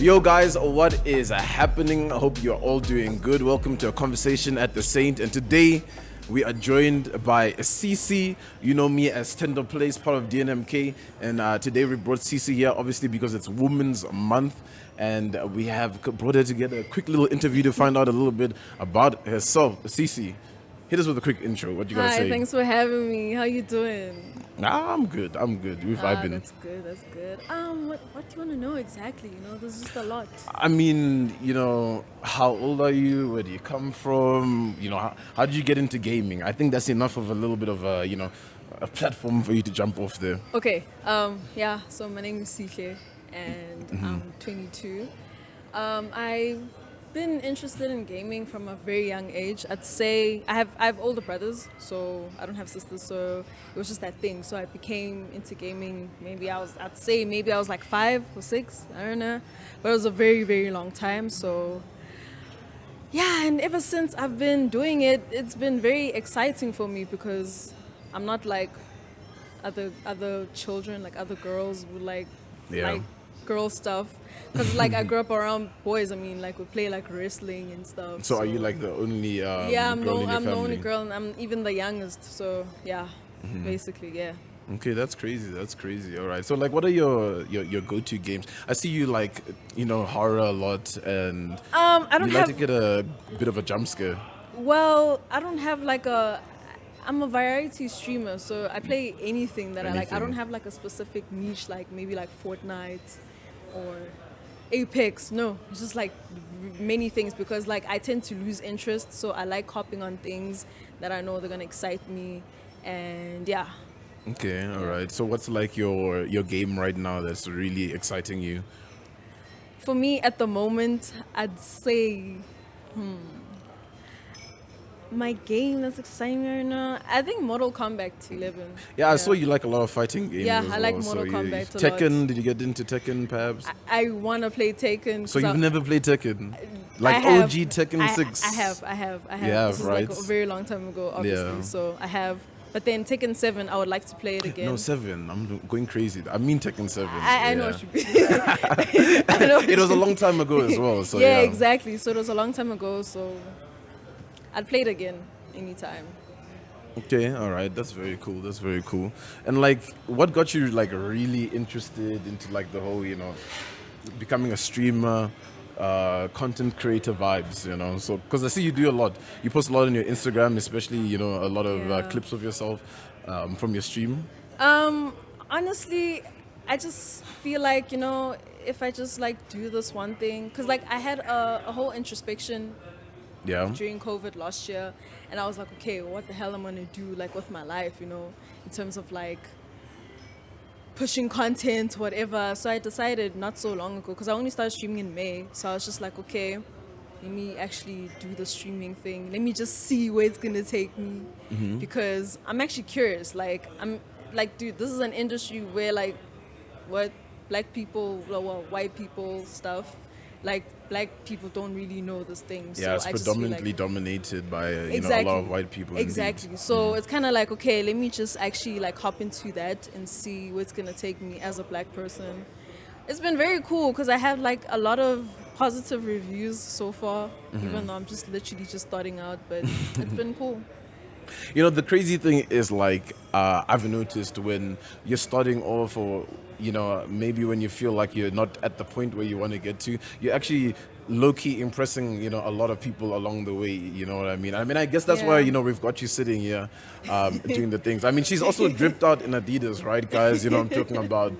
Yo guys, what is happening? I hope you're all doing good. Welcome to a conversation at the Saint, and today we are joined by CEECEE. You know me as ThendoPlays, part of DNMK, and today we brought CEECEE here obviously because it's Women's Month, and we have brought her together a quick little interview to find out a little bit about herself. CEECEE, hit us with a quick intro. What you gotta say? Hi, thanks for having me. How you doing? I'm good. We've vibing. That's good. What do you want to know exactly? You know, there's just a lot. I mean, how old are you? Where do you come from? How did you get into gaming? I think that's enough of a little bit of a platform for you to jump off there. Okay. So my name is Sihle, and I'm 22. I've been interested in gaming from a very young age. I'd say I have older brothers, so I don't have sisters, so it was just that thing. So I became into gaming. Maybe I was like 5 or 6. I don't know, but it was a very, very long time. So yeah, and ever since I've been doing it, it's been very exciting for me because I'm not like other children, like other girls would like girl stuff, because like I grew up around boys. I mean, like we play like wrestling and stuff. So are you like the only I'm girl in your the family? only girl, and I'm even the youngest. So yeah, basically, yeah. Okay, that's crazy. All right. So like, what are your go-to games? I see you like horror a lot, and I don't you like have. to get a bit of a jump scare. Well, I don't have like a. I'm a variety streamer, so I play anything that I like. I don't have like a specific niche, like maybe like Fortnite or Apex. No, it's just like many things, because like I tend to lose interest, so I like hopping on things that I know they're gonna excite me, and yeah. Okay, all right. So what's like your game right now that's really exciting you? For me at the moment, I'd say my game that's exciting me right now, I think Mortal Kombat 11. Yeah, I saw you like a lot of fighting games. Yeah, as I like well. Mortal So Kombat a Tekken, lot. did you get into Tekken perhaps? I want to play Taken. So you've never played Tekken? Like I have. OG Tekken 6? I have. Yeah, This is right. like a very long time ago, obviously. Yeah. So I have. But then Tekken 7, I would like to play it again. No, 7. I'm going crazy. I mean Tekken 7. I know Yeah. what you mean. I know what It was a you long time ago as well. So yeah, exactly. So it was a long time ago. So I'd play it again anytime. Okay, all right. That's very cool. And like, what got you like really interested into like the whole, becoming a streamer, content creator vibes, So because I see you do a lot. You post a lot on your Instagram, especially, a lot of clips of yourself from your stream. Honestly, I just feel like, if I just like do this one thing, because like I had a whole introspection during COVID last year, and I was like, okay, what the hell am I gonna do like with my life, in terms of like pushing content, whatever. So I decided not so long ago, because I only started streaming in May, so I was just like, okay, let me actually do the streaming thing. Let me just see where it's gonna take me, because I'm actually curious. Like, I'm like, dude, this is an industry where like what black people, well, white people stuff, like black people don't really know this thing. Yeah, so it's I just feel predominantly like, dominated by a lot of white people. Exactly. Indeed. So it's kind of like, okay, let me just actually like hop into that and see where it's gonna take me as a black person. It's been very cool because I have like a lot of positive reviews so far, even though I'm just literally just starting out, but it's been cool. The crazy thing is like I've noticed when you're starting off, or maybe when you feel like you're not at the point where you want to get to, you're actually low-key impressing a lot of people along the way. You know what I mean? I guess that's why we've got you sitting here doing the things. I mean, she's also dripped out in Adidas, right, guys? I'm talking about.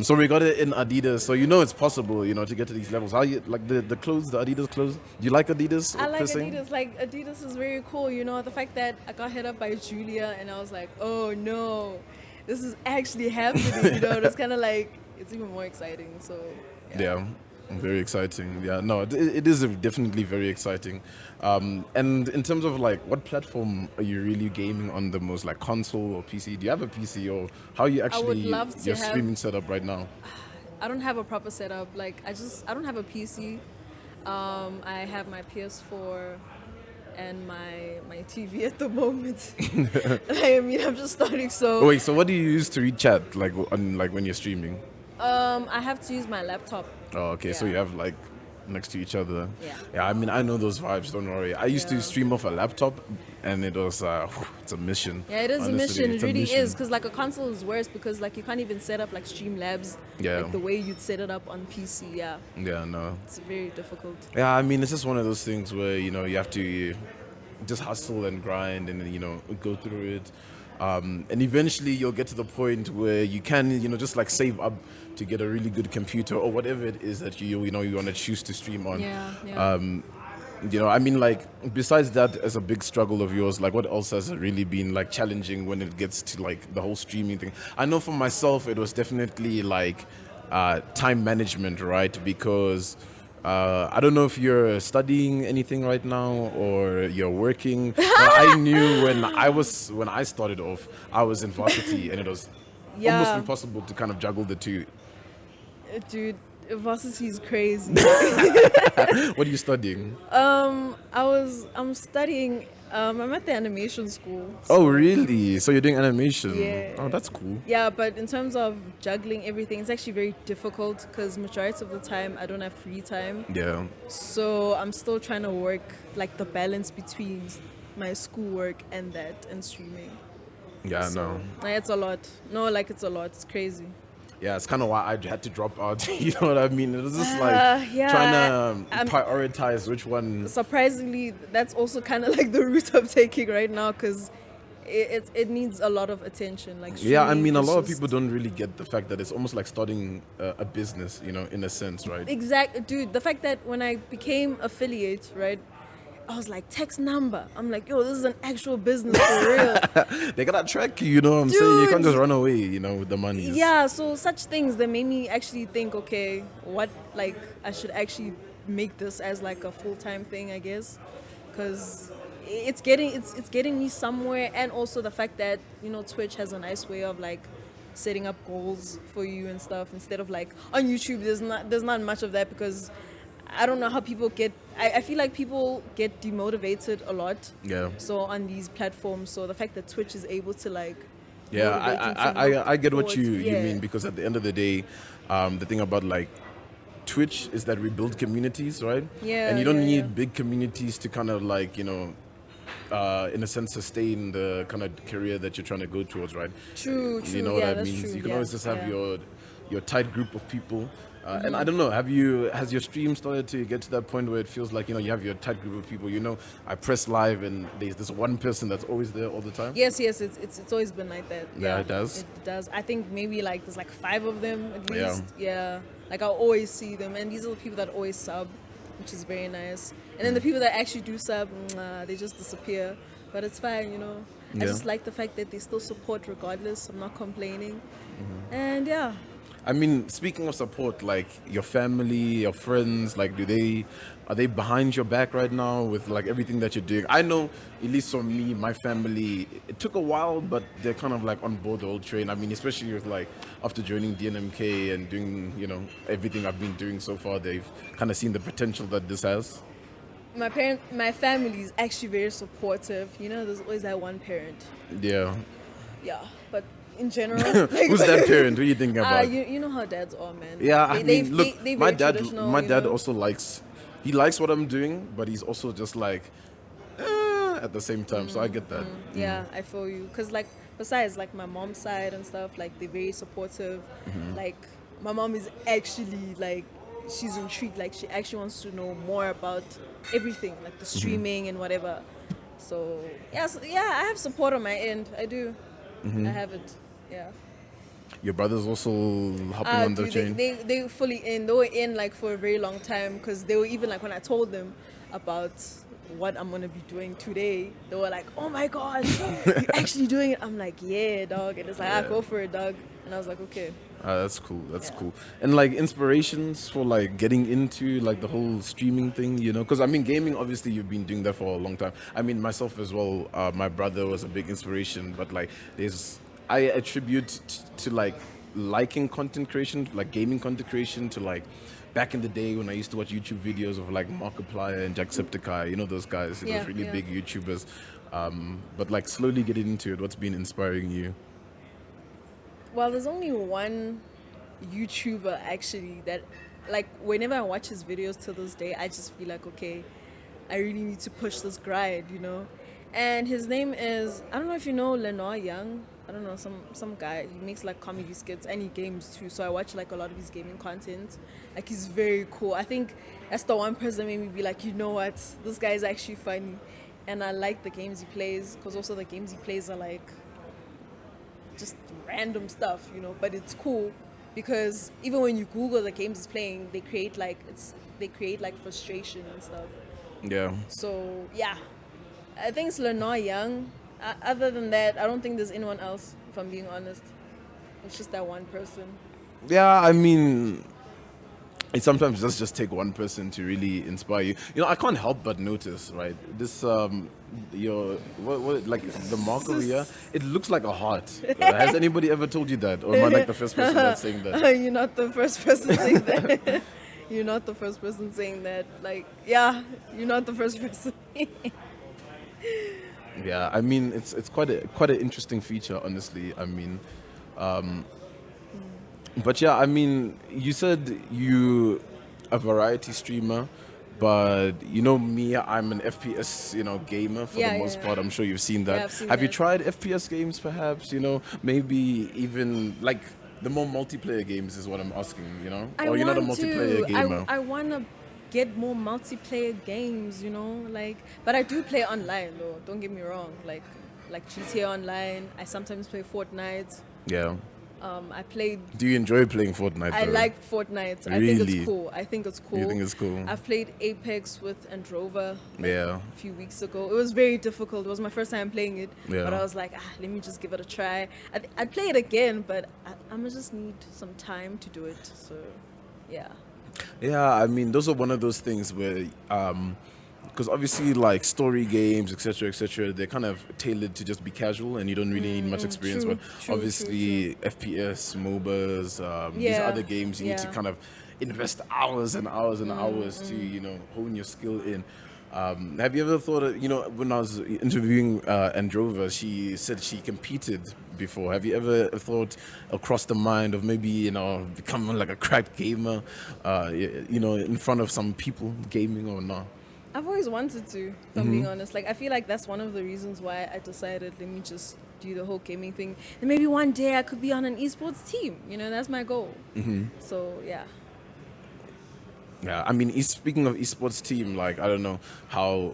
So we got it in Adidas, so it's possible to get to these levels. How you like the clothes, the Adidas clothes? Do you like Adidas? I like Adidas. Like, Adidas is very cool. The fact that I got hit up by Julia and I was like, oh no, this is actually happening. It's kind of like, it's even more exciting. So yeah. Very exciting. Yeah, no, it is definitely very exciting. And in terms of like, what platform are you really gaming on the most, like console or PC? Do you have a PC, or how are you actually your streaming setup right now? I don't have a proper setup. Like I don't have a PC. I have my PS4 and my TV at the moment. I mean, I'm just starting. So wait, so what do you use to read chat, like when you're streaming? I have to use my laptop. Oh, okay. So you have like next to each other. Yeah. Yeah, I mean, I know those vibes. Don't worry. I used to stream off a laptop, and it was it's a mission. Yeah, it is Honestly, a mission. it's It a really mission. is, because like a console is worse because like you can't even set up like Streamlabs like the way you'd set it up on PC. Yeah, Yeah, no. it's very difficult. Yeah, I mean, it's just one of those things where you have to just hustle and grind, and go through it. And eventually you'll get to the point where you can, just like save up to get a really good computer or whatever it is that you want to choose to stream on. Yeah. I mean, like, besides that, as a big struggle of yours, like, what else has really been like challenging when it gets to like the whole streaming thing? I know for myself, it was definitely like time management, right? Because I don't know if you're studying anything right now or you're working. But I knew when I started off, I was in varsity, and it was almost impossible to kind of juggle the two. Dude, varsity is crazy. What are you studying? I'm studying. I'm at the animation school. Oh, really? So you're doing animation? Yeah. Oh, that's cool. Yeah, but in terms of juggling everything, it's actually very difficult because majority of the time I don't have free time. Yeah. So I'm still trying to work like the balance between my schoolwork and streaming. Yeah, So, like, it's a lot. No, like it's a lot. It's crazy. Yeah, it's kind of why I had to drop out. You know what I mean? It was just like yeah, trying to prioritize which one. Surprisingly, that's also kind of like the route I'm taking right now because it needs a lot of attention. Like Yeah, I streaming mean, a is lot of just- people don't really get the fact that it's almost like starting a business, in a sense, right? Exactly, dude. The fact that when I became affiliate, right, I was like, text number. I'm like, yo, this is an actual business for real. They gotta track you, you know what I'm saying? You can't Dude. just run away, with the money. Yeah, so such things that made me actually think, okay, what, like, I should actually make this as like a full-time thing, I guess, because it's getting me somewhere. And also the fact that Twitch has a nice way of like setting up goals for you and stuff, instead of like on YouTube there's not much of that, because I don't know how people get. I feel like people get demotivated a lot. Yeah. So on these platforms, so the fact that Twitch is able to like. Yeah, motivate you to I get what look you forward- yeah. mean, because at the end of the day, the thing about like Twitch is that we build communities, right? Yeah, And you don't yeah, need yeah. big communities to kind of like, in a sense, sustain the kind of career that you're trying to go towards, right? True. You know what yeah, that that's means? true. You can yeah, always just have yeah. your tight group of people. Mm-hmm. And I don't know, has your stream started to get to that point where it feels like, you have your tight group of people, I press live and there's this one person that's always there all the time? Yes, it's always been like that. Yeah, it does? It does. I think maybe like there's like 5 of them at Yeah. least. Yeah. Like I'll always see them, and these are the people that always sub, which is very nice. And then the people that actually do sub, they just disappear. But it's fine, I Yeah. just like the fact that they still support regardless. I'm not complaining. Mm-hmm. And yeah. I mean, speaking of support, like your family, your friends, like are they behind your back right now with like everything that you're doing? I know, at least for me, my family, it took a while, but they're kind of like on board the whole train. I mean, especially with like after joining DNMK and doing, everything I've been doing so far, they've kind of seen the potential that this has. My family is actually very supportive. There's always that one parent. Yeah. Yeah. But in general, like, Who's that parent? Who are you thinking about? you know how dads are, man. Yeah, I mean, look, they my very dad traditional, also likes what I'm doing, but he's also just like at the same time. So I get that. Yeah, I feel you. Because, like, besides, like, my mom's side and stuff, like, they're very supportive. Like, my mom is actually, like, she's intrigued. Like, she actually wants to know more about everything, like the streaming and whatever. So, I have support on my end. I do. I have it. Yeah. Your brother's also hopping on the Dude, chain. they were fully in. They were in, like, for a very long time, because they were even, like, when I told them about what I'm gonna be doing today, they were like, oh my gosh, you're actually doing it. I'm like, yeah, dog. And it's like, go for it, dog. And I was like, okay. That's cool. That's cool. And like inspirations for like getting into like the whole streaming thing, because I mean, gaming, obviously you've been doing that for a long time. I mean, myself as well. My brother was a big inspiration, but like I attribute to like liking content creation, like gaming content creation, to like back in the day when I used to watch YouTube videos of like Markiplier and Jacksepticeye, those guys, those really big YouTubers. But like slowly getting into it, what's been inspiring you? Well, there's only one YouTuber actually that, like, whenever I watch his videos to this day, I just feel like, okay, I really need to push this grind, you know. And his name is, I don't know if you know Lenore Young. I don't know, some guy. He makes like comedy skits and he games too. So I watch like a lot of his gaming content. Like, he's very cool. I think that's the one person that made me be like, you know what, this guy is actually funny. And I like the games he plays, because also the games he plays are like just random stuff, you know. But it's cool because even when you Google the games he's playing, they create like frustration and stuff. Yeah. So yeah, I think it's Lenore Young. Other than that, I don't think there's anyone else, if I'm being honest. It's just that one person. Yeah, I mean, it sometimes does just take one person to really inspire you. You know, I can't help but notice, right? This your what like the mark over here, it looks like a heart. Has anybody ever told you that, or am I like the first person that's saying that? You're not the first person saying that. You're not the first person saying that. Like, yeah, you're not the first person. Yeah, I mean, it's quite an interesting feature, honestly. I mean, but yeah, I mean, you said you a variety streamer, but you know me, I'm an FPS, gamer for Yeah, the yeah, most yeah. part. I'm sure you've seen that. Yeah, I've seen Have you that. tried FPS games, perhaps? Maybe even like the more multiplayer games is what I'm asking. I Or you're not a want multiplayer to. gamer. I want to get more multiplayer games, like, but I do play online though. Don't get me wrong. Like GTA Online. I sometimes play Fortnite. Yeah. I played. Do you enjoy playing Fortnite? I though? like Fortnite. I think Really? it's cool. I think it's cool. You think it's cool? I've played Apex with Androva Yeah. a few weeks ago. It was very difficult. It was my first time playing it. Yeah. But I was like, let me just give it a try. I'd play it again, but I'm going to just need some time to do it. So, yeah. Yeah, I mean, those are one of those things where, because obviously, like story games, etc., they're kind of tailored to just be casual, and you don't really need much experience. true, But true, obviously, FPS, MOBAs, these Yeah, other games, you need to yeah. kind of invest hours and hours and hours to hone your skill in. Have you ever thought of, when I was interviewing Androva, she said she competed before. Have you ever thought across the mind of maybe, becoming like a cracked gamer, in front of some people gaming or not? I've always wanted to, if I'm being honest. Like, I feel like that's one of the reasons why I decided, let me just do the whole gaming thing. And maybe one day I could be on an esports team. That's my goal. So, yeah. Yeah, I mean, speaking of esports team, like, I don't know how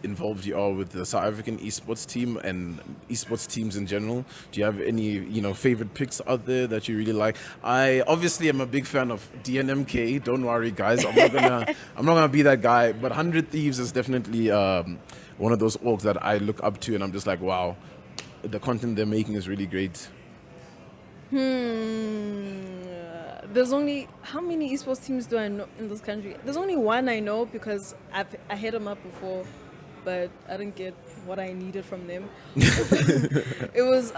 involved you are with the South African esports team and esports teams in general. Do you have any, favorite picks out there that you really like? I obviously am a big fan of DNMK. Don't worry, guys. I'm not gonna be that guy. But 100 Thieves is definitely one of those orgs that I look up to, and I'm just like, wow, the content they're making is really great. There's only, how many esports teams do I know in this country? There's only one I know because I hit them up before, but I didn't get what I needed from them. It was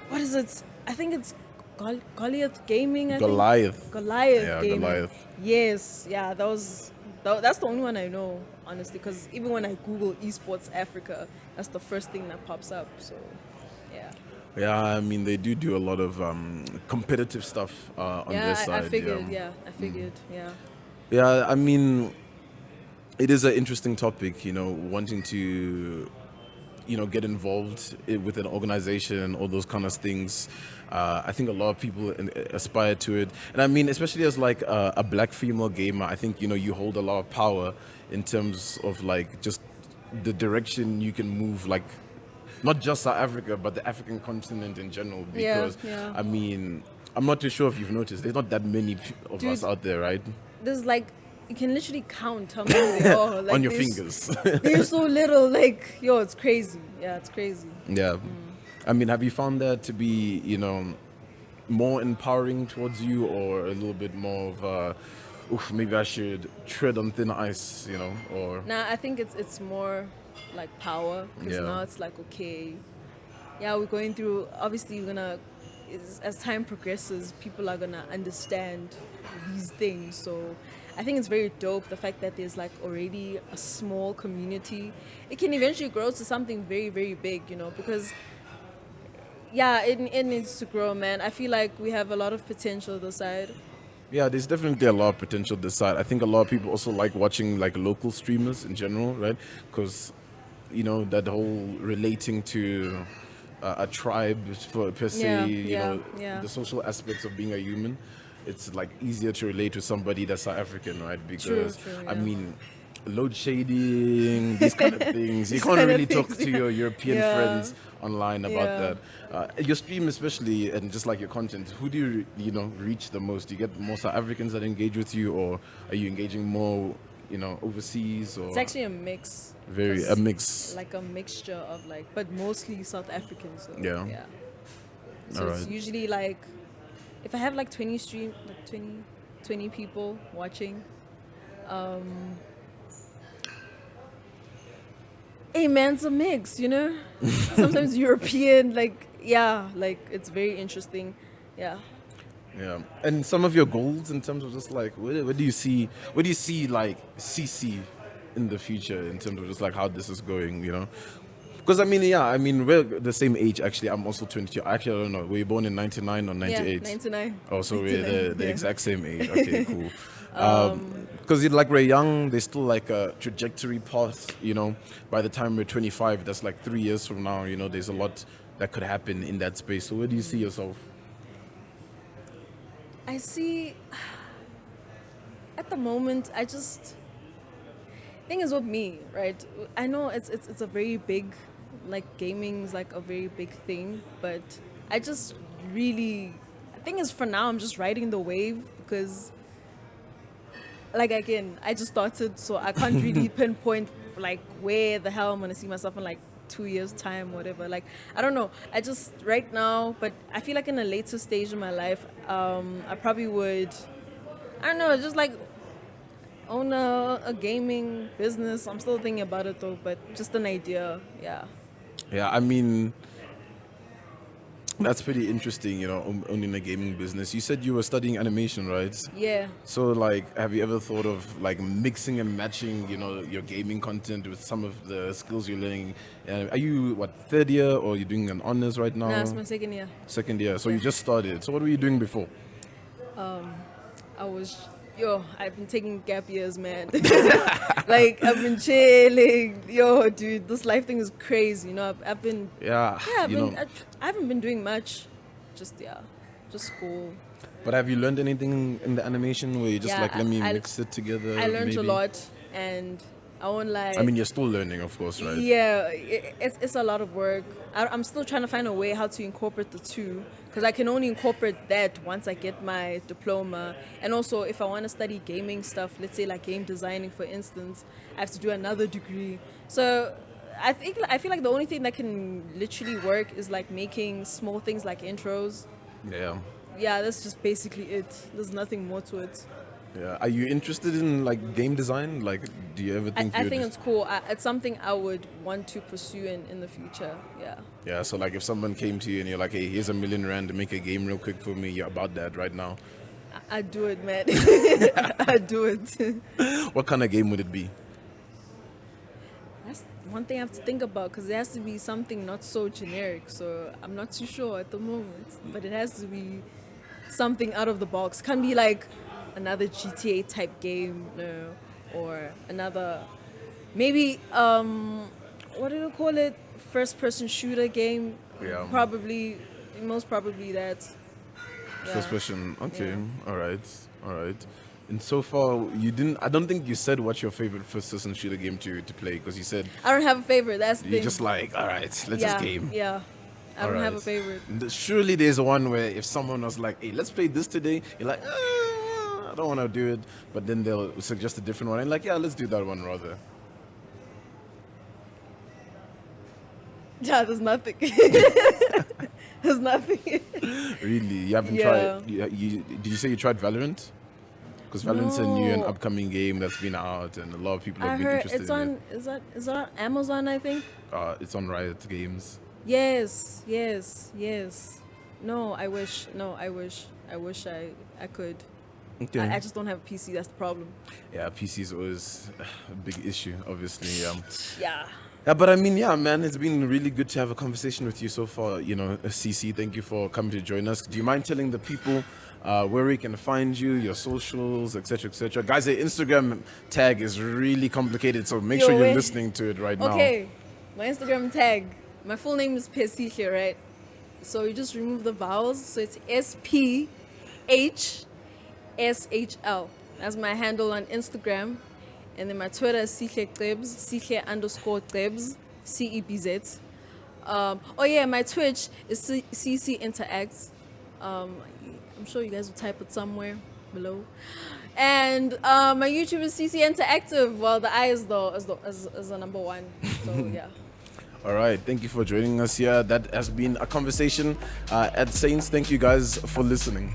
what is it? I think it's Goliath Gaming. Goliath. Goliath Yeah, Gaming. Goliath. Yes, yeah, that's the only one I know, honestly. Because even when I Google esports Africa, that's the first thing that pops up. So, yeah. Yeah, I mean, they do a lot of competitive stuff on their side. I figured. Yeah, I figured. Yeah. Yeah, I mean, it is an interesting topic, wanting to, get involved with an organization, all those kind of things. I think a lot of people aspire to it. And I mean, especially as like a black female gamer, I think, you hold a lot of power in terms of like just the direction you can move, like not just South Africa, but the African continent in general. Because, Yeah. I mean, I'm not too sure if you've noticed, there's not that many of us out there, right? There's like, you can literally count how many there are. Like, On your fingers. They're so little. Like, yo, it's crazy. Yeah, it's crazy. Yeah. I mean, have you found that to be, more empowering towards you, or a little bit more of, maybe I should tread on thin ice, or... Nah, I think it's more like power. Because Yeah. now it's like, okay, yeah, we're going through, obviously we're gonna, as time progresses, people are gonna understand these things. So I think it's very dope, the fact that there's like already a small community. It can eventually grow to something very, very big, because yeah, it needs to grow, man. I feel like we have a lot of potential this side. Yeah, there's definitely a lot of potential this side. I think a lot of people also like watching like local streamers in general, right? Because that whole relating to a tribe for per se, Yeah, yeah, yeah. the social aspects of being a human. It's like easier to relate to somebody that's South African, right? True, Because true, I yeah. mean, load shading, these kind of things. You These can't kind of really talk things, to yeah. your European Yeah, friends online about yeah. that. Your stream, especially, and just like your content, who do you reach the most? Do you get more South Africans that engage with you, or are you engaging more, overseas, It's or actually a mix. very a mix? Like a mixture of like, but mostly South Africans. So, Yeah. yeah. All So it's right. usually like, if I have like 20 people watching, hey man, it's a mix, Sometimes European, like, yeah, like it's very interesting. Yeah. Yeah, and some of your goals in terms of just like where do you see like CC in the future in terms of just like how this is going, Because I mean we're the same age actually. I'm also 22. Actually, I don't know. Were you born in 99 or Yeah, 98? 99. Oh, so we're 99, the yeah. exact same age. Okay, cool. Because like we're young, there's still like a trajectory path. By the time we're 25, that's like 3 years from now. There's a lot that could happen in that space. So where do you see yourself? I see. At the moment, thing is with me, right? I know it's a very big, like gaming's like a very big thing, but I just really, thing is for now I'm just riding the wave because, like again, I just started, so I can't really pinpoint like where the hell I'm gonna see myself in like 2 years time, whatever. Like I don't know. I just right now, but I feel like in a later stage in my life, I probably would. I don't know, just like own a gaming business. I'm still thinking about it though, but just an idea. Yeah. Yeah, I mean, that's pretty interesting, owning a gaming business. You said you were studying animation, right? Yeah. So, like, have you ever thought of like mixing and matching, your gaming content with some of the skills you're learning? Are you third year, or are you doing an honors right now? Nah, it's my second year. Second year. So Yeah. you just started. So what were you doing before? I've been taking gap years, man. Like I've been chilling. Yo, dude, this life thing is crazy. I've been, Yeah, yeah, I haven't been doing much. Just school. But have you learned anything in the animation where you just Yeah, like let me I- mix it together? I learned maybe? a lot, and I won't lie. I mean, you're still learning, of course, right? Yeah, it's a lot of work. I'm still trying to find a way how to incorporate the two, because I can only incorporate that once I get my diploma. And also, if I want to study gaming stuff, let's say like game designing, for instance, I have to do another degree. So I feel like the only thing that can literally work is like making small things like intros. Yeah. Yeah, that's just basically it. There's nothing more to it. Yeah. Are you interested in like game design? Like, do you ever think I think it's cool. It's something I would want to pursue in the future. Yeah. Yeah. So like, if someone came to you and you're like, "Hey, here's R1 million to make a game real quick for me," you're about that right now. I do it, man. I do it. What kind of game would it be? That's one thing I have to think about, because it has to be something not so generic. So I'm not too sure at the moment, but it has to be something out of the box. Can't be like another GTA type game, no, or another maybe what do you call it? First person shooter game. Yeah. Probably, most probably that. First Yeah. question. Okay. Yeah. All right. All right. And so far, you didn't. I don't think you said what's your favorite first-person shooter game to play, because you said I don't have a favorite. That's the you're thing. just like, all right, let's yeah, just game. Yeah. I All don't have a right. favorite. Surely there's one where if someone was like, "Hey, let's play this today," you're like, I don't want to do it, but then they'll suggest a different one, and like, yeah, let's do that one rather. Yeah, there's nothing. There's nothing. Really, you haven't Yeah. tried? Did you say you tried Valorant? Because Valorant's a new and No. upcoming game that's been out, and a lot of people have I been heard interested it's in on. it. Is that on Amazon? I think. It's on Riot Games. Yes. No, I wish. I wish I could. Okay. I just don't have a PC. That's the problem. Yeah, PC is always a big issue, obviously. Yeah. Yeah, but I mean, yeah, man, it's been really good to have a conversation with you so far. You know, CC, thank you for coming to join us. Do you mind telling the people where we can find you, your socials, etc., etc.? Guys, the Instagram tag is really complicated, so make sure you're listening to it right now. Okay, my Instagram tag. My full name is Sihle, right? So you just remove the vowels. So it's SPHSHL. That's my handle on Instagram. And then my Twitter is Sihle Cebz, Sihle_Cebz, CEECEE. Oh yeah, my Twitch is CEECEE Interacts. I'm sure you guys will type it somewhere below. And my YouTube is CEECEE Interactive. Well, the I is the number one. So yeah. All right, thank you for joining us here. That has been a conversation at Saints. Thank you guys for listening.